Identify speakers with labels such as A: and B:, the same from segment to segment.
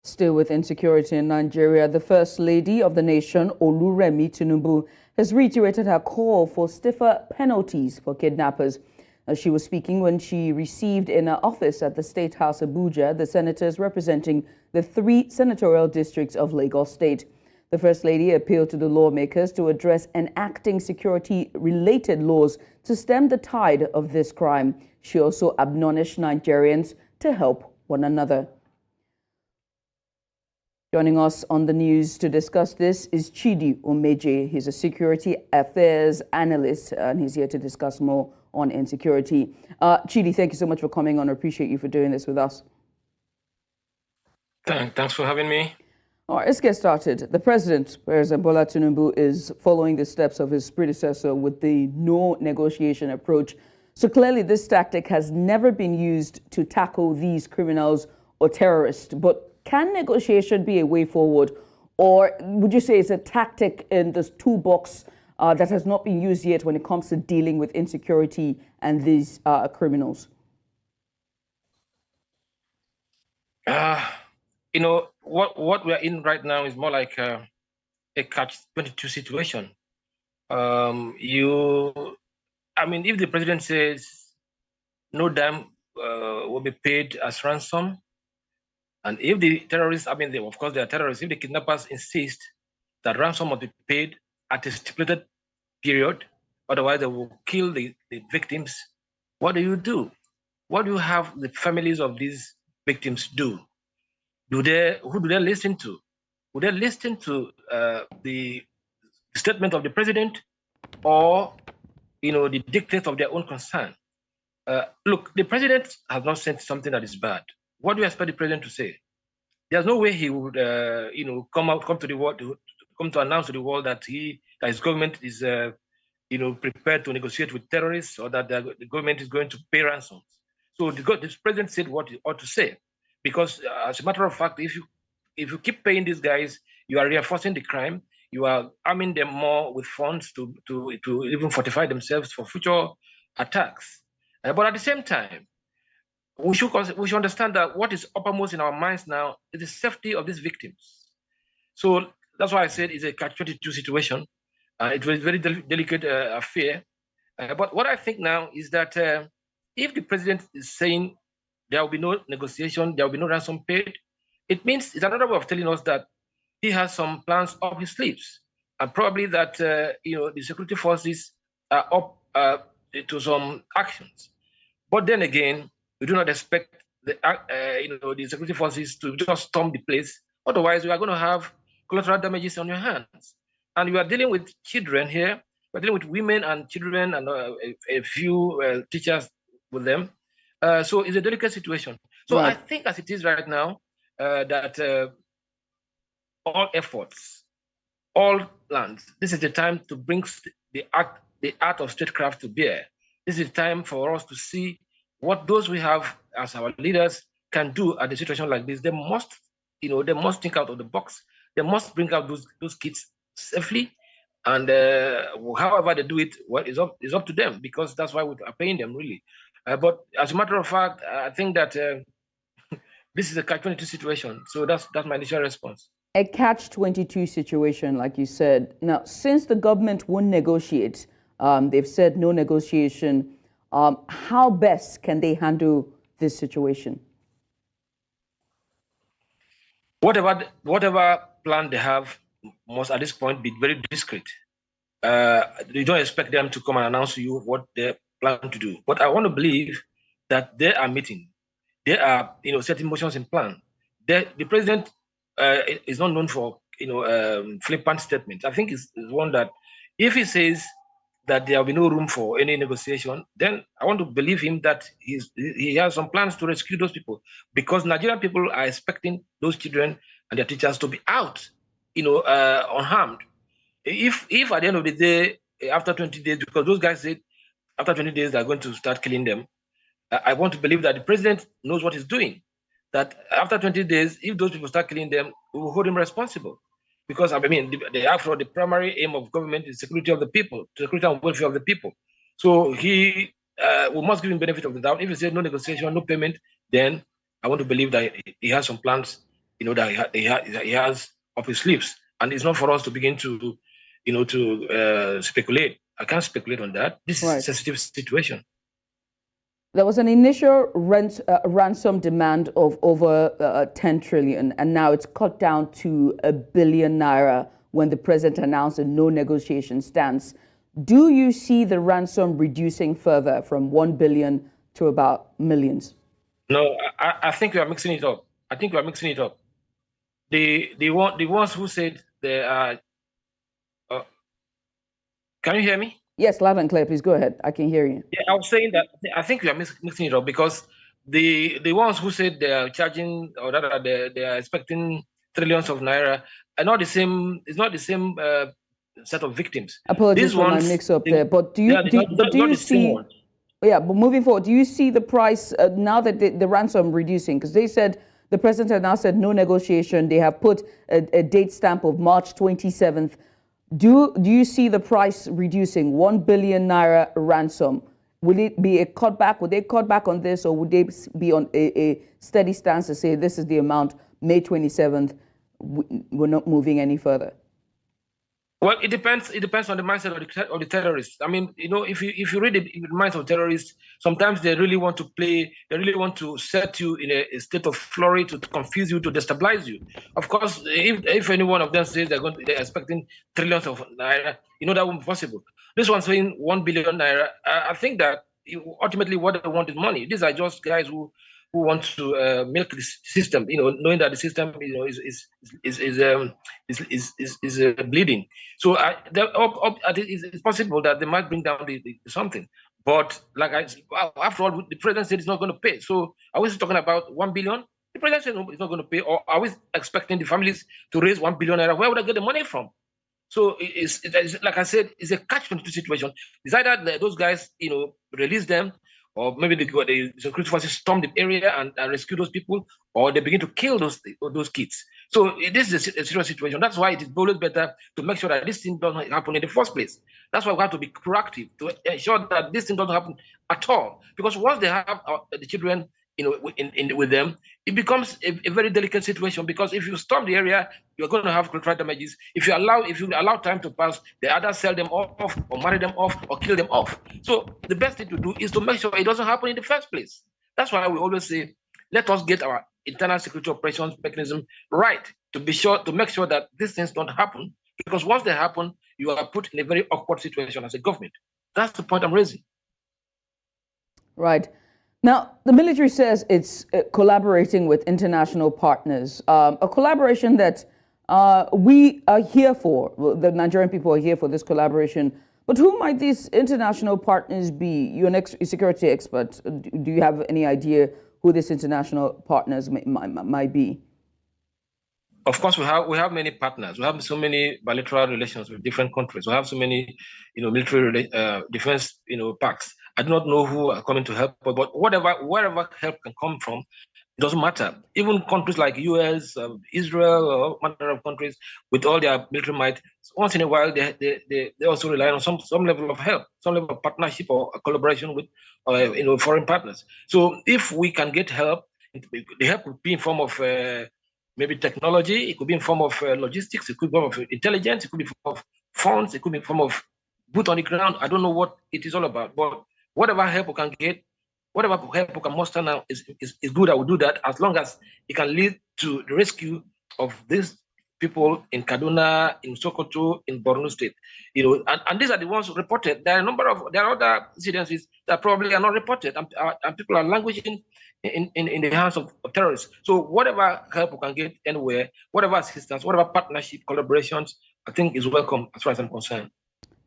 A: Still with insecurity in Nigeria, the First Lady of the nation, Oluremi Tinubu, has reiterated her call for stiffer penalties for kidnappers. As she was speaking when she received in her office at the State House Abuja the senators representing the 3 senatorial districts of Lagos State. The First Lady appealed to the lawmakers to address enacting security-related laws to stem the tide of this crime. She also admonished Nigerians to help one another. Joining us on the news to discuss this is Chidi Omeje. He's a security affairs analyst, and he's here to discuss more on insecurity. Chidi, thank you so much for coming on. I appreciate you for doing this with us.
B: Thanks for having me.
A: All right, let's get started. The president, President Bola Tinubu, is following the steps of his predecessor with the no negotiation approach. So clearly this tactic has never been used to tackle these criminals or terrorists. But can negotiation be a way forward? Or would you say it's a tactic in this toolbox that has not been used yet when it comes to dealing with insecurity and these criminals?
B: You know, what we are in right now is more like a catch-22 situation. I mean, if the president says no dime will be paid as ransom, and if the terrorists, of course they are terrorists, if the kidnappers insist that ransom must be paid at a stipulated period, otherwise they will kill the victims, what do? What do you have the families of these victims do? Who do they listen to? Would they listen to the statement of the president, or the dictates of their own concern? Look, the president has not said something that is bad. What do you expect the president to say? There's no way he would, come to the world, come to announce to the world that his government is, prepared to negotiate with terrorists, or that the government is going to pay ransoms. So the president said what he ought to say, because as a matter of fact, if you keep paying these guys, you are reinforcing the crime. You are arming them more with funds to even fortify themselves for future attacks. But at the same time, we should understand that what is uppermost in our minds now is the safety of these victims. So that's why I said it's a catch-22 situation. It was a very delicate affair. But what I think now is that if the president is saying there will be no negotiation, there will be no ransom paid, it means it's another way of telling us that he has some plans up his sleeves, and probably that the security forces are up to some actions. But then again, we do not expect the security forces to just storm the place. Otherwise, we are going to have collateral damages on your hands. And you are dealing with children here. We're dealing with women and children and a few teachers with them. So it's a delicate situation. So right. I think as it is right now, that all efforts, all lands, this is the time to bring the art of statecraft to bear. This is time for us to see what those we have as our leaders can do at a situation like this. They must, they must think out of the box. They must bring out those kids safely, and however they do it, is up to them, because that's why we are paying them, really. But as a matter of fact, I think that this is a catch-22 situation. So that's my initial response.
A: A catch-22 situation, like you said. Now, since the government won't negotiate, they've said no negotiation. How best can they handle this situation?
B: Whatever plan they have must at this point be very discreet. You don't expect them to come and announce to you what they plan to do. But I want to believe that they are meeting. They are, setting motions in plan. The president is not known for, flippant statements. I think it's one that if he says that there will be no room for any negotiation, then I want to believe him that he has some plans to rescue those people, because Nigerian people are expecting those children and their teachers to be out, unharmed. If at the end of the day, after 20 days, because those guys said after 20 days they're going to start killing them, I want to believe that the president knows what he's doing, that after 20 days, if those people start killing them, we will hold him responsible. Because, after all, the primary aim of government is security of the people, security and welfare of the people. So we must give him benefit of the doubt. If he says no negotiation, no payment, then I want to believe that he has some plans that he has up his sleeves. And it's not for us to begin to, speculate. I can't speculate on that. This is a sensitive situation.
A: There was an initial ransom demand of over 10 trillion, and now it's cut down to £1 billion naira when the president announced a no negotiation stance. Do you see the ransom reducing further from 1 billion to about millions?
B: No, I think we are mixing it up. The ones who said they are. Can you hear me?
A: Yes, loud and clear. Please go ahead. I can hear you.
B: Yeah, I was saying that I think we are mixing it up because the ones who said they are charging or that they are expecting trillions of naira are not the same. It's not the same set of victims.
A: Apologies for my mix-up there. But do you see? Yeah, but moving forward, do you see the price now that the ransom reducing? Because they said the president has now said no negotiation. They have put a date stamp of March 27th. Do you see the price reducing? 1 billion naira ransom. Will it be a cutback? Would they cut back on this, or would they be on a steady stance to say this is the amount, May 27th, we're not moving any further?
B: Well, it depends. It depends on the mindset of the terrorists. I mean, if you read the minds of terrorists, sometimes they really want to play. They really want to set you in a state of flurry to confuse you, to destabilize you. Of course, if any one of them says they're expecting trillions of naira, that won't be possible. This one saying 1 billion naira. I think that ultimately what they want is money. These are just guys who want to milk the system, knowing that the system, is bleeding. So it's possible that they might bring down the something. But after all, the president said it's not going to pay. So are we talking about 1 billion? The president said it's not going to pay. Or are we expecting the families to raise 1 billion naira? Where would I get the money from? So it's like I said, it's a catch-22 situation. It's either those guys, release them, or maybe the security forces storm the area and rescue those people, or they begin to kill those kids. So this is a serious situation. That's why it is always better to make sure that this thing doesn't happen in the first place. That's why we have to be proactive to ensure that this thing doesn't happen at all. Because once they have the children, with them, it becomes a very delicate situation. Because if you storm the area, you're going to have collateral damages. If you allow time to pass, they either sell them off, or marry them off, or kill them off. So the best thing to do is to make sure it doesn't happen in the first place. That's why we always say, let us get our internal security operations mechanism right to make sure that these things don't happen. Because once they happen, you are put in a very awkward situation as a government. That's the point I'm raising.
A: Right. Now, the military says it's collaborating with international partners, a collaboration that we are here for. The Nigerian people are here for this collaboration. But who might these international partners be? You're a security expert. Do you have any idea who these international partners might be?
B: Of course, we have many partners. We have so many bilateral relations with different countries. We have so many, military defense, pacts. I do not know who are coming to help, but wherever help can come from, it doesn't matter. Even countries like US, Israel, or matter of countries with all their military might, once in a while they also rely on some level of help, some level of partnership or collaboration with foreign partners. So if we can get help, the help could be in form of maybe technology, it could be in form of logistics, it could be in form of intelligence, it could be in form of funds, it could be in form of boot on the ground. I don't know what it is all about, but whatever help we can get, whatever help we can muster now is good. I will do that as long as it can lead to the rescue of these people in Kaduna, in Sokoto, in Borno State. And these are the ones reported. There are other incidences that probably are not reported, and people are languishing in the hands of terrorists. So whatever help we can get anywhere, whatever assistance, whatever partnership, collaborations, I think is welcome as far as I'm concerned.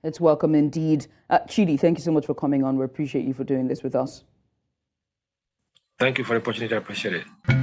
A: It's welcome indeed. Chidi, thank you so much for coming on. We appreciate you for doing this with us.
B: Thank you for the opportunity. I appreciate it.